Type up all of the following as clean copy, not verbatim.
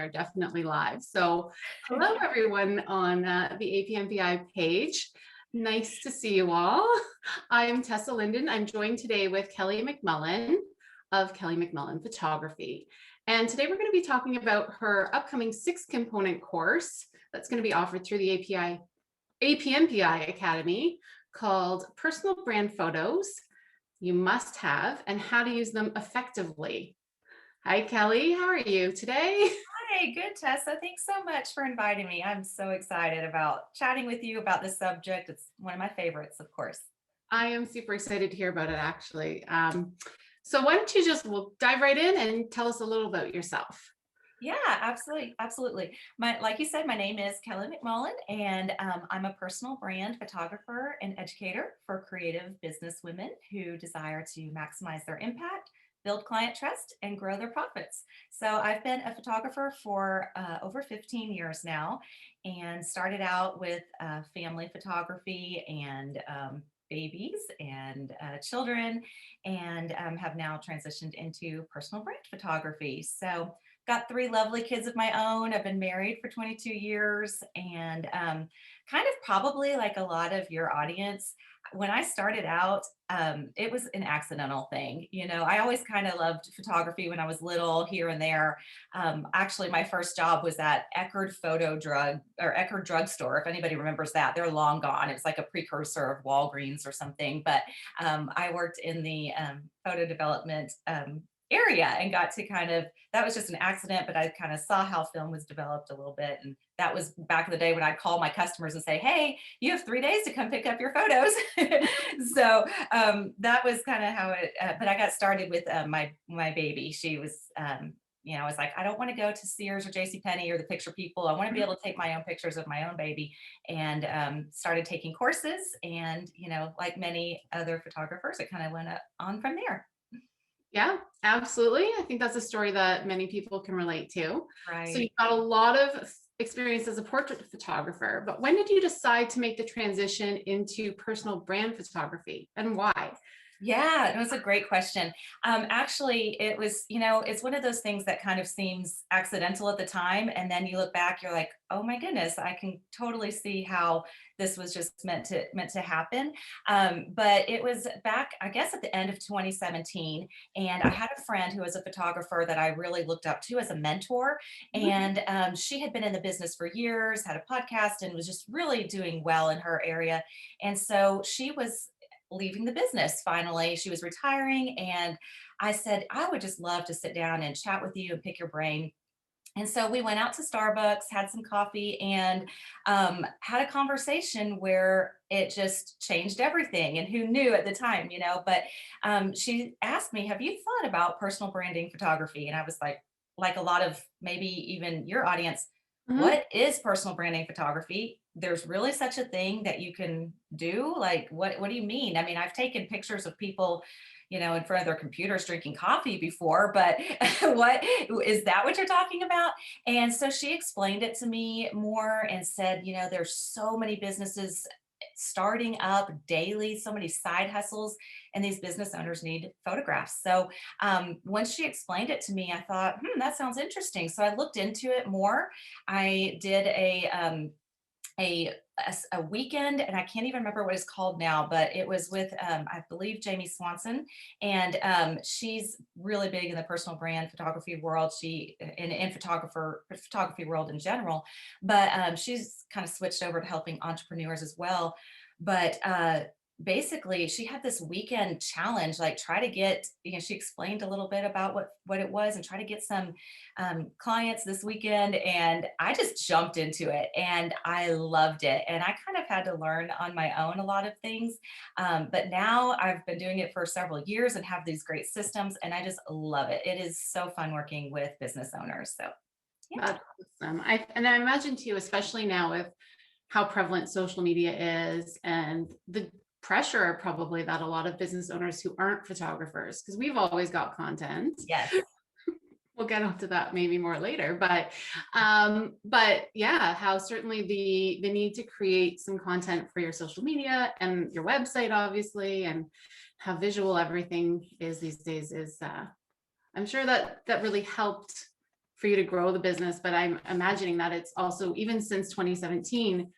are definitely live. So hello everyone on the APNPI page. Nice to see you all. I'm Tessa Linden. I'm joined today with Kelly McMullin of Kelly McMullin Photography. And today we're going to be talking about her upcoming 6-component course that's going to be offered through the APNPI Academy called Personal Brand Photos You Must Have and How to Use Them Effectively. Hi, Kelly. How are you today? Hi, good, Tessa. Thanks so much for inviting me. I'm so excited about chatting with you about this subject. It's one of my favorites, of course. I am super excited to hear about it, actually. So why don't you we'll dive right in and tell us a little about yourself. Yeah, absolutely. Absolutely. Like you said, my name is Kelly McMullin, and I'm a personal brand photographer and educator for creative business women who desire to maximize their impact, build client trust, and grow their profits. So I've been a photographer for over 15 years now, and started out with family photography and babies and children, and have now transitioned into personal brand photography. So got 3 lovely kids of my own. I've been married for 22 years, and kind of probably like a lot of your audience, when I started out, it was an accidental thing. You know, I always kind of loved photography when I was little, here and there. Actually, my first job was at Eckerd Eckerd Drugstore. If anybody remembers that, they're long gone. It was like a precursor of Walgreens or something. But I worked in the photo development area and got to that was just an accident, but I kind of saw how film was developed a little bit. And that was back in the day when I'd call my customers and say, hey, you have 3 days to come pick up your photos. So that was kind of how it, but I got started with my baby. She was, I was like, I don't want to go to Sears or JCPenney or the picture people. I want to be able to take my own pictures of my own baby, and started taking courses. And, like many other photographers, it kind of went on from there. Yeah, absolutely. I think that's a story that many people can relate to. So Right. you've got a lot of experience as a portrait photographer, but when did you decide to make the transition into personal brand photography, and why? Yeah, it was a great question. Actually, it was, it's one of those things that kind of seems accidental at the time. And then you look back, you're like, oh my goodness, I can totally see how this was just meant to happen. But it was back, I guess, at the end of 2017. And I had a friend who was a photographer that I really looked up to as a mentor. And she had been in the business for years, had a podcast, and was just really doing well in her area. And so she was leaving the business finally. She was retiring. And I said, I would just love to sit down and chat with you and pick your brain. And so we went out to Starbucks, had some coffee, and had a conversation where it just changed everything. And who knew at the time, But she asked me, have you thought about personal branding photography? And I was like a lot of maybe even your audience, Mhm. what is personal branding photography? There's really such a thing that you can do? Like, what do you mean? I mean, I've taken pictures of people, in front of their computers drinking coffee before, but what is that what you're talking about? And so she explained it to me more and said, there's so many businesses starting up daily, so many side hustles, and these business owners need photographs. So once she explained it to me, I thought, that sounds interesting. So I looked into it more. I did a a weekend, and I can't even remember what it's called now, but it was with I believe Jamie Swanson, and she's really big in the personal brand photography world. She in photography world in general, but she's kind of switched over to helping entrepreneurs as well. But basically, she had this weekend challenge, like try to get, she explained a little bit about what it was, and try to get some clients this weekend. And I just jumped into it and I loved it. And I kind of had to learn on my own a lot of things. But now I've been doing it for several years and have these great systems, and I just love it. It is so fun working with business owners. So, yeah. That's awesome. I imagine too, especially now with how prevalent social media is and the pressure probably that a lot of business owners who aren't photographers, because we've always got content. Yes. We'll get onto that maybe more later, but yeah, how certainly the need to create some content for your social media and your website, obviously, and how visual everything is these days is I'm sure that really helped for you to grow the business, but I'm imagining that it's also, even since 2017,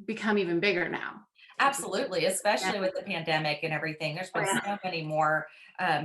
become even bigger now. Absolutely, Yeah. especially with the pandemic and everything. There's Oh, been yeah. so many more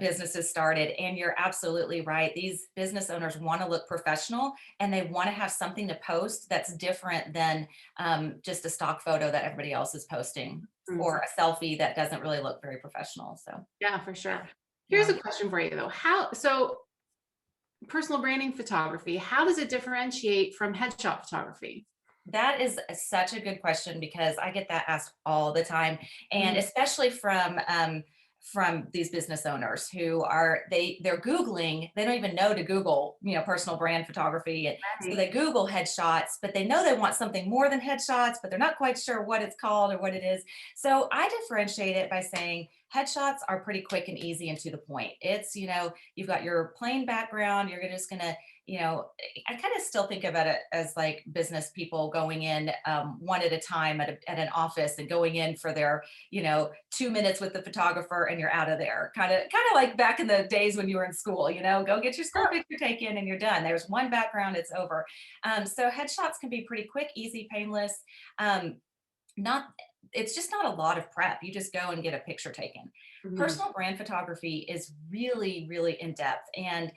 businesses started, and you're absolutely right. These business owners want to look professional, and they want to have something to post that's different than just a stock photo that everybody else is posting, Mm. or a selfie that doesn't really look very professional. So, Yeah, for yeah, sure. Here's yeah. a question for you though. So personal branding photography, how does it differentiate from headshot photography? That is such a good question because I get that asked all the time, and Mhm. especially from these business owners who are they're Googling, they don't even know to Google, personal brand photography. And so Right. they Google headshots, but they know they want something more than headshots, but they're not quite sure what it's called or what it is. So I differentiate it by saying headshots are pretty quick and easy and to the point. It's, you've got your plain background, you're just gonna, you know, I kind of still think about it as like business people going in one at a time at an office and going in for their, 2 minutes with the photographer and you're out of there. Kind of like back in the days when you were in school, go get your school picture taken and you're done. There's one background, it's over. So headshots can be pretty quick, easy, painless. Um, not It's just not a lot of prep. You just go and get a picture taken. Mhm. Personal brand photography is really, really in depth, and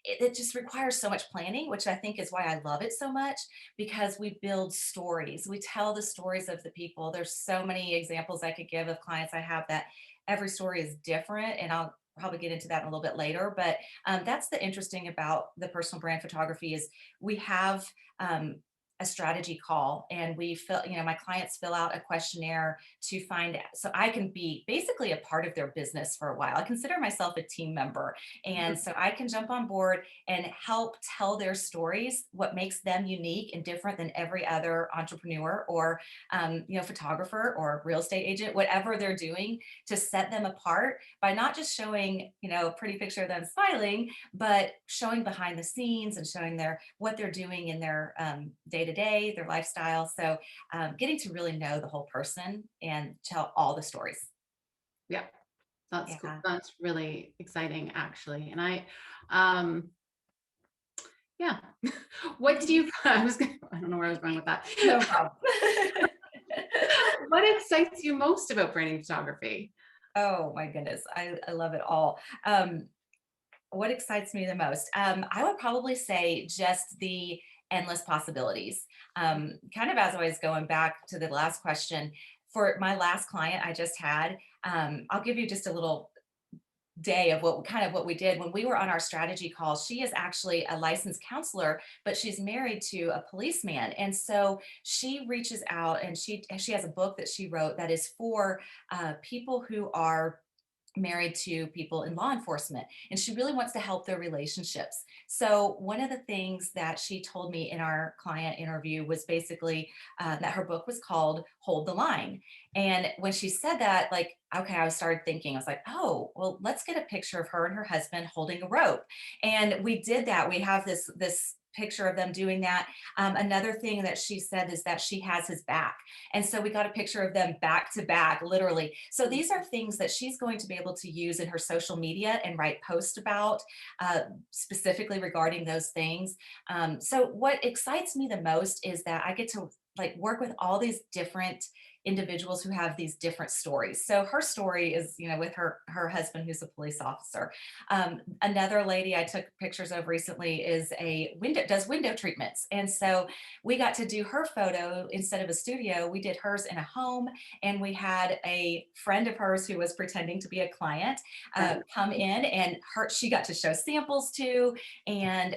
it just requires so much planning, which I think is why I love it so much, because we build stories. We tell the stories of the people. There's so many examples I could give of clients I have that every story is different, and I'll probably get into that a little bit later. But that's the interesting about the personal brand photography is we have um, a strategy call, and we fill, my clients fill out a questionnaire to find, so I can be basically a part of their business for a while. I consider myself a team member, and so I can jump on board and help tell their stories, what makes them unique and different than every other entrepreneur or photographer or real estate agent, whatever they're doing, to set them apart by not just showing a pretty picture of them smiling, but showing behind the scenes and showing what they're doing in their day to day, their lifestyle. So getting to really know the whole person and tell all the stories. Yeah, that's cool. Yeah. That's really exciting, actually. And um, yeah. What do you, I don't know where I was going with that. No problem. What excites you most about branding photography? Oh my goodness, I love it all. What excites me the most? I would probably say just the endless possibilities. Kind of as I was going back to the last question, for my last client I just had, I'll give you just a little day of what we did when we were on our strategy call. She is actually a licensed counselor, but she's married to a policeman, and so she reaches out, and she has a book that she wrote that is for people who are married to people in law enforcement, and she really wants to help their relationships. So one of the things that she told me in our client interview was basically that her book was called Hold the Line. And when she said that, like, okay, I started thinking, I was like, oh well, let's get a picture of her and her husband holding a rope. And we did that. We have this picture of them doing that. Another thing that she said is that she has his back, and so we got a picture of them back to back, literally. So these are things that she's going to be able to use in her social media and write posts about, specifically regarding those things. So what excites me the most is that I get to like work with all these different individuals who have these different stories. So her story is, with her husband who's a police officer. Another lady I took pictures of recently does window treatments, and so we got to do her photo instead of a studio. We did hers in a home, and we had a friend of hers who was pretending to be a client Right. come in, and she got to show samples too. And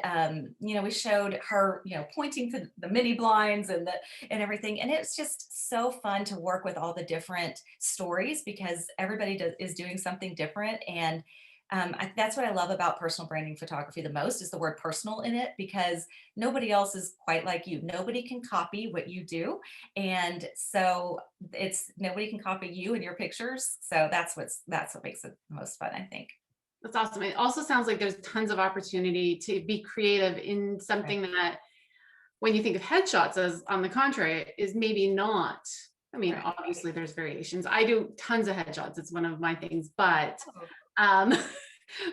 we showed her, pointing to the mini blinds and everything. And it's just so fun to work with all the different stories because everybody is doing something different. And that's what I love about personal branding photography the most is the word personal in it, because nobody else is quite like you. Nobody can copy what you do. And so it's nobody can copy you and your pictures. So that's what makes it the most fun, I think. That's awesome. It also sounds like there's tons of opportunity to be creative in Right. something that, when you think of headshots, as on the contrary, is maybe not. I mean, Right. obviously there's variations. I do tons of headshots. It's one of my things, but Oh, um,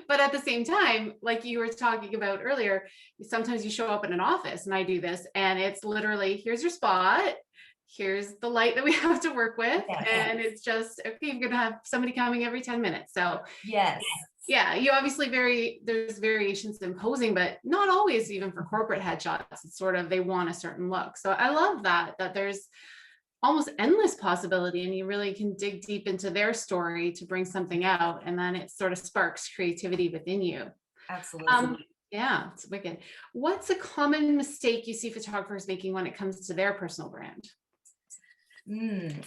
But at the same time, like you were talking about earlier, sometimes you show up in an office, and I do this, and it's literally, here's your spot, here's the light that we have to work with, Yes. and it's just, okay, you're gonna have somebody coming every 10 minutes. So Yes. yeah, you obviously there's variations in posing, but not always. Even for corporate headshots, it's sort of, they want a certain look. So I love that there's almost endless possibility, and you really can dig deep into their story to bring something out, and then it sort of sparks creativity within you. Absolutely. Yeah, it's wicked. What's a common mistake you see photographers making when it comes to their personal brand?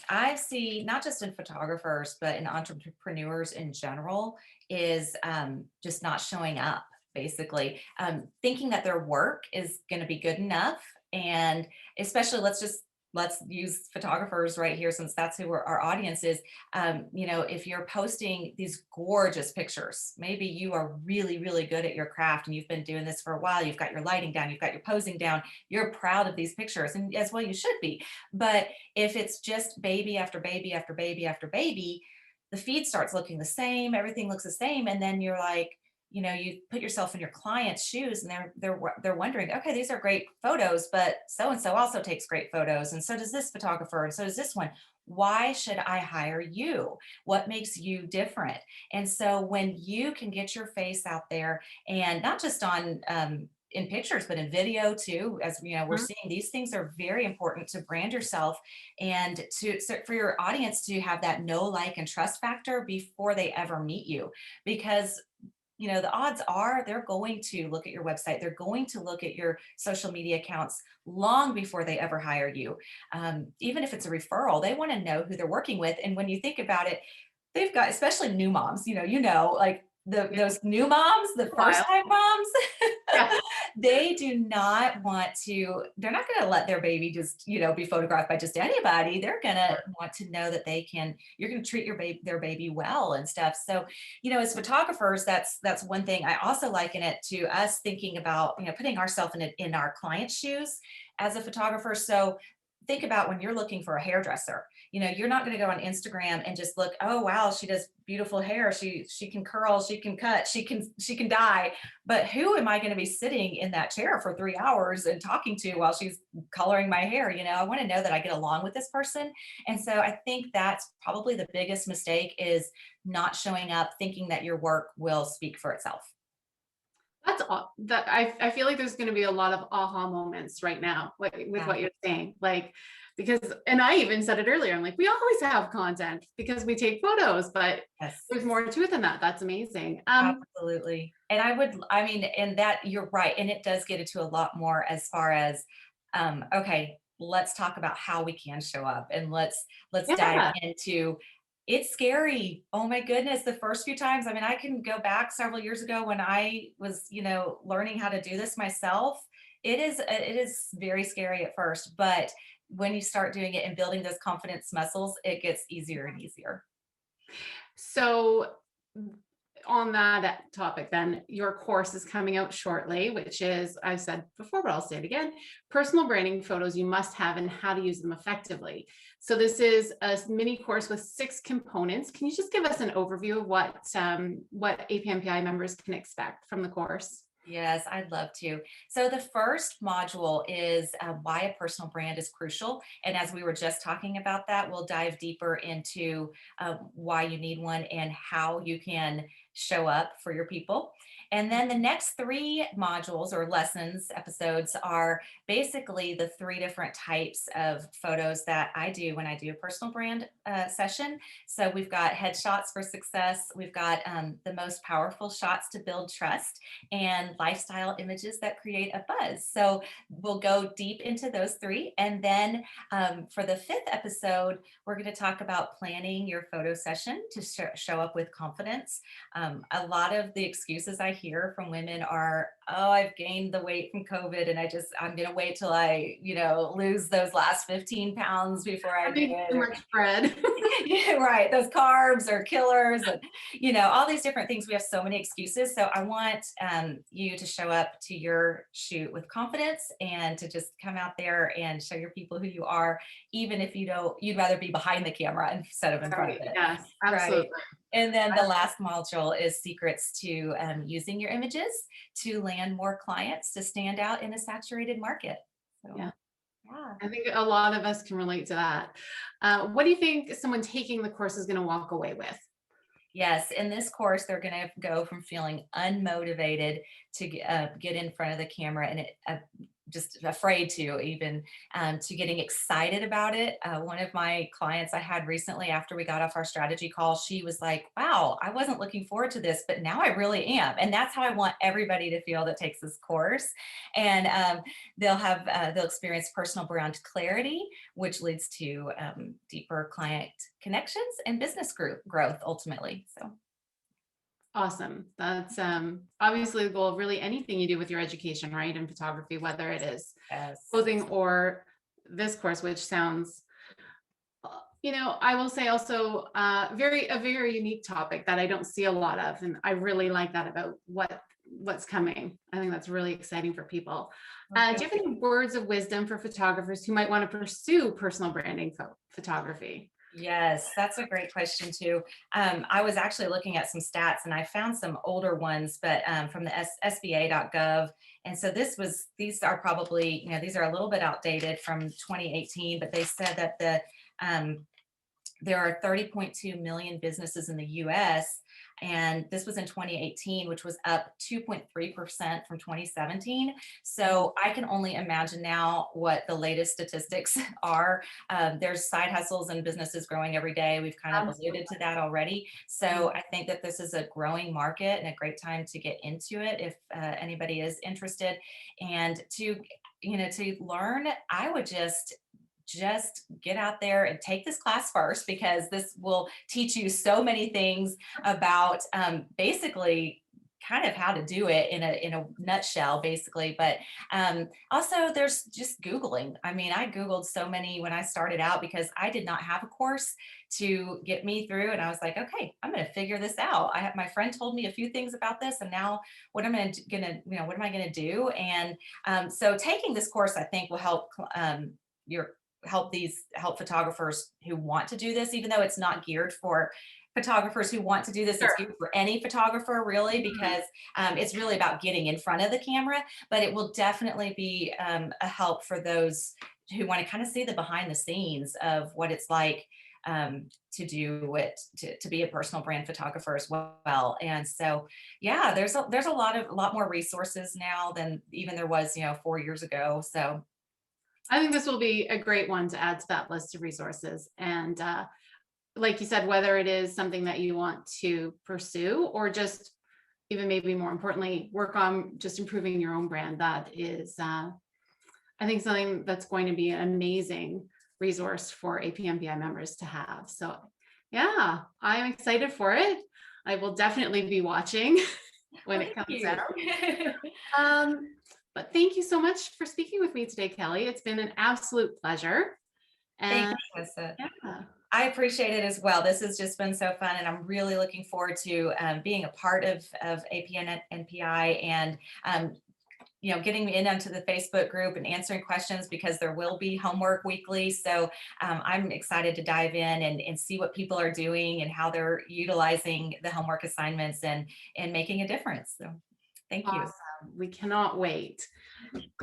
I see, not just in photographers, but in entrepreneurs in general, is just not showing up, basically, thinking that their work is going to be good enough. And especially, let's use photographers right here, since that's who our audience is. If you're posting these gorgeous pictures, maybe you are really, really good at your craft and you've been doing this for a while. You've got your lighting down, you've got your posing down, you're proud of these pictures, and as well you should be. But if it's just baby after baby after baby after baby, the feed starts looking the same, everything looks the same, and then you're like, you put yourself in your client's shoes, and they're wondering, okay, these are great photos, but so and so also takes great photos, and so does this photographer, and so does this one. Why should I hire you? What makes you different? And so when you can get your face out there, and not just on in pictures, but in video too, as we're Mhm. seeing, these things are very important to brand yourself, and for your audience to have that know, like, and trust factor before they ever meet you. Because the odds are they're going to look at your website, they're going to look at your social media accounts long before they ever hire you. Even if it's a referral, they want to know who they're working with. And when you think about it, they've got, especially new moms, like Yeah, those new moms, the a first while. time moms, Yeah. they do not want to, they're not going to let their baby just, be photographed by just anybody. They're going to want to know that you're going to treat their baby well and stuff. So, as photographers, that's one thing. I also liken it to us thinking about, putting ourselves in our client's shoes as a photographer. So think about when you're looking for a hairdresser. You're not going to go on Instagram and just look, oh wow, she does beautiful hair, she can curl, she can cut, she can dye. But who am I going to be sitting in that chair for 3 hours and talking to while she's coloring my hair? I want to know that I get along with this person. And so I think that's probably the biggest mistake, is not showing up thinking that your work will speak for itself. That I feel like there's going to be a lot of aha moments right now, like with Yeah. what you're saying, like, because, and I even said it earlier, I'm like, we always have content because we take photos, but Yes. there's more to it than that. That's amazing. Absolutely. And I mean, and that, you're right. And it does get into a lot more as far as, okay, let's talk about how we can show up, and let's dive Yeah. into, it's scary. Oh my goodness. The first few times, I mean, I can go back several years ago when I was, learning how to do this myself. It is very scary at first, but when you start doing it and building those confidence muscles, it gets easier and easier. So on that topic, then your course is coming out shortly, which is, I've said before, but I'll say it again, personal branding photos you must have and how to use them effectively. So this is a mini course with 6 components. Can you just give us an overview of what APNPI members can expect from the course? Yes, I'd love to. So the first module is why a personal brand is crucial. And as we were just talking about that, we'll dive deeper into why you need one and how you can show up for your people. And then the next 3 modules or lessons, episodes, are basically the 3 different types of photos that I do when I do a personal brand session. So we've got headshots for success. We've got the most powerful shots to build trust, and lifestyle images that create a buzz. So we'll go deep into those 3. And then for the 5th episode, we're going to talk about planning your photo session to show up with confidence. A lot of the excuses I hear from women are, oh, I've gained the weight from COVID, and I'm going to wait till I, lose those last 15 pounds before I I do think it. too much bread. Yeah, right. Those carbs are killers, and all these different things. We have so many excuses. So I want you to show up to your shoot with confidence, and to just come out there and show your people who you are, even if you'd rather be behind the camera instead of in front of Right. it. Yes, Right. absolutely. And then the last module is secrets to using your images to land more clients to stand out in a saturated market. So, Yeah. yeah. I think a lot of us can relate to that. What do you think someone taking the course is going to walk away with? Yes, in this course, they're going to go from feeling unmotivated to get in front of the camera and just afraid to even to getting excited about it. One of my clients I had recently, after we got off our strategy call, she was like, "Wow, I wasn't looking forward to this, but now I really am." And that's how I want everybody to feel that takes this course. And they'll experience personal brand clarity, which leads to deeper client connections and business growth ultimately. So Awesome. That's obviously the goal of really anything you do with your education, right? In photography, whether it is yes. clothing or this course, which sounds, I will say also a very unique topic that I don't see a lot of, and I really like that about what's coming. I think that's really exciting for people. Do you have any words of wisdom for photographers who might want to pursue personal branding photography? Yes, that's a great question too. I was actually looking at some stats and I found some older ones, but from the SBA.gov. And so these are probably, these are a little bit outdated from 2018, but they said that there are 30.2 million businesses in the US, and this was in 2018, which was up 2.3% from 2017. So I can only imagine now what the latest statistics are. There's side hustles and businesses growing every day. We've kind of alluded to that already. So I think that this is a growing market and a great time to get into it if anybody is interested. And to learn, I would just get out there and take this class first, because this will teach you so many things about basically kind of how to do it in a nutshell, basically. But also there's just Googling. I mean, I Googled so many when I started out because I did not have a course to get me through. And I was like, okay, I'm going to figure this out. My friend told me a few things about this, and now what am I going to do? And so taking this course, I think will help help photographers who want to do this, even though it's not geared for photographers who want to do this. Sure. It's geared for any photographer, really, because it's really about getting in front of the camera, but it will definitely be a help for those who want to kind of see the behind the scenes of what it's like to do it, to be a personal brand photographer as well. And so, yeah, there's a lot more resources now than even there was, 4 years ago. So I think this will be a great one to add to that list of resources. And like you said, whether it is something that you want to pursue or just even maybe more importantly, work on just improving your own brand, that is, I think, something that's going to be an amazing resource for APNPI members to have. So yeah, I'm excited for it. I will definitely be watching when it comes out. But thank you so much for speaking with me today, Kelly. It's been an absolute pleasure. Thank And you, Tessa. yeah, I appreciate it as well. This has just been so fun, and I'm really looking forward to being a part of APNPI and getting in onto the Facebook group and answering questions, because there will be homework weekly. So I'm excited to dive in and see what people are doing and how they're utilizing the homework assignments and making a difference. So thank you. awesome. We cannot wait.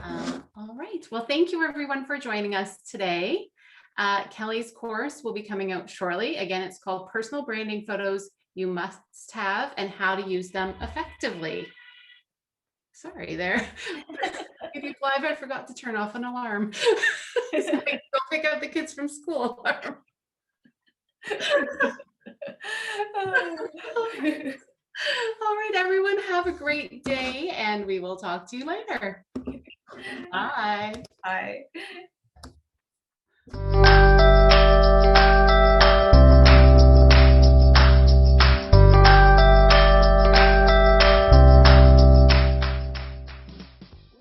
All right. Well, thank you everyone for joining us today. Kelly's course will be coming out shortly. Again, it's called Personal Branding Photos You Must Have and How to Use Them Effectively. Sorry there. If you live, I forgot to turn off an alarm. It's like, go pick up the kids from school. All right, everyone, have a great day, and we will talk to you later. Bye. Bye.